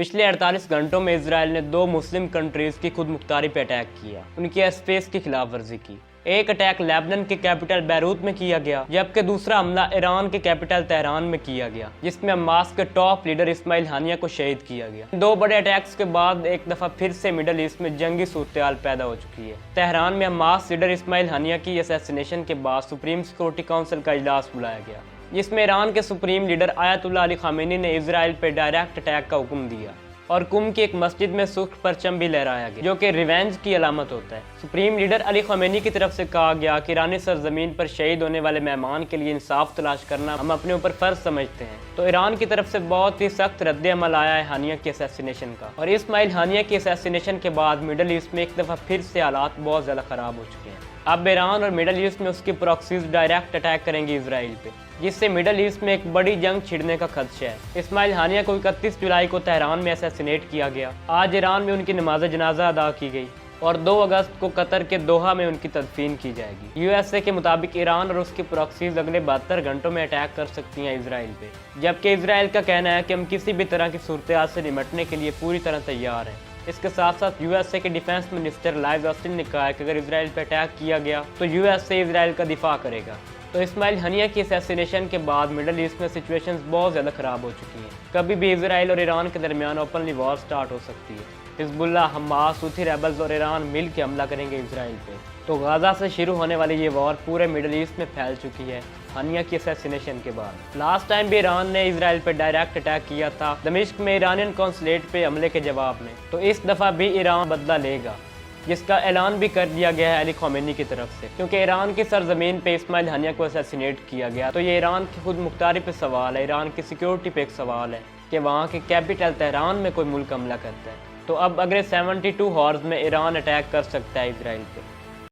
पिछले 48 घंटों में इसराइल ने 2 मुस्लिम कंट्रीज की खुद मुख्तारी पे अटैक किया, उनकी एयर स्पेस की खिलाफ वर्जी की। एक अटैक लेबनान के कैपिटल बैरूत में किया गया, जबकि दूसरा हमला ईरान के कैपिटल तेहरान में किया गया, जिसमें हमास के टॉप लीडर इस्माइल हानिया को शहीद किया गया। 2 बड़े अटैक्स के बाद एक दफा फिर से मिडल ईस्ट में जंगी सूरत-ए-हाल पैदा हो चुकी है। तेहरान में हमास लीडर इस्माइल हानिया की असैसिनेशन के बाद सुप्रीम सिक्योरिटी काउंसिल का इजलास बुलाया गया, जिसमें ईरान के supreme leader Ayatollah Ali Khamenei ने इसराइल पर डायरेक्ट अटैक का हुक्म दिया और कुम की एक मस्जिद में सुर्ख परचम भी लहराया गया, जो कि रिवेंज की अलामत होता है। सुप्रीम लीडर अली खामेनी की तरफ से कहा गया कि ईरानी सरजमीन पर शहीद होने वाले मेहमान के लिए इंसाफ तलाश करना हम अपने ऊपर फर्ज समझते हैं। तो ईरान की तरफ से बहुत ही सख्त रद्द अमल आया है हानिया की असैसिनेशन का, और इस्माइल हानिया की असैसिनेशन के बाद मिडल ईस्ट में एक दफ़ा फिर से हालात बहुत ज़्यादा ख़राब हो चुके हैं। अब ईरान और मिडल ईस्ट में उसकी प्रॉक्सीज डायरेक्ट अटैक करेंगे इसराइल पे, जिससे मिडल ईस्ट में एक बड़ी जंग छिड़ने का खदशा है। इस्माइल हानिया को 31 जुलाई को तेहरान में असैसिनेट किया गया। आज ईरान में उनकी नमाज जनाजा अदा की गई और 2 अगस्त को कतर के दोहा में उनकी तदफीन की जाएगी। यूएसए के मुताबिक ईरान और उसकी प्रॉक्सीज अगले 72 घंटों में अटैक कर सकती हैं इसराइल पे, जबकि इसराइल का कहना है कि हम किसी भी तरह की सूरत-ए-हाल से निपटने के लिए पूरी तरह तैयार हैं। इसके साथ साथ यूएसए के डिफेंस मिनिस्टर लॉयड ऑस्टिन ने कहा है कि अगर इसराइल पर अटैक किया गया तो यूएसए इसराइल का दिफा करेगा। तो इस्माइल हानिया की असैसिनेशन के बाद मिडल ईस्ट में सिचुएशंस बहुत ज़्यादा ख़राब हो चुकी हैं। कभी भी इसराइल और ईरान के दरमियान ओपनली वॉर स्टार्ट हो सकती है। हिजबुल्लाह, हमास, हूथी रेबल्स और ईरान मिल के हमला करेंगे इसराइल पे। तो गाज़ा से शुरू होने वाली ये वॉर पूरे मिडल ईस्ट में फैल चुकी है हानिया की असैसिनेशन के बाद। लास्ट टाइम भी ईरान ने इसराइल पर डायरेक्ट अटैक किया था दमिश्क में ईरानियन कॉन्सुलेट पे हमले के जवाब में। तो इस दफ़ा भी ईरान बदला लेगा, जिसका ऐलान भी कर दिया गया है अली खामेनी की तरफ से, क्योंकि ईरान की सरजमीन पे इस्माइल हानिया को असैसिनेट किया गया। तो ये ईरान की खुद मुख्तारी पे सवाल है, ईरान की सिक्योरिटी पे एक सवाल है कि वहाँ के कैपिटल तेहरान में कोई मुल्क हमला करता है। तो अब अगले 72 हॉर्स में ईरान अटैक कर सकता है इसराइल पे।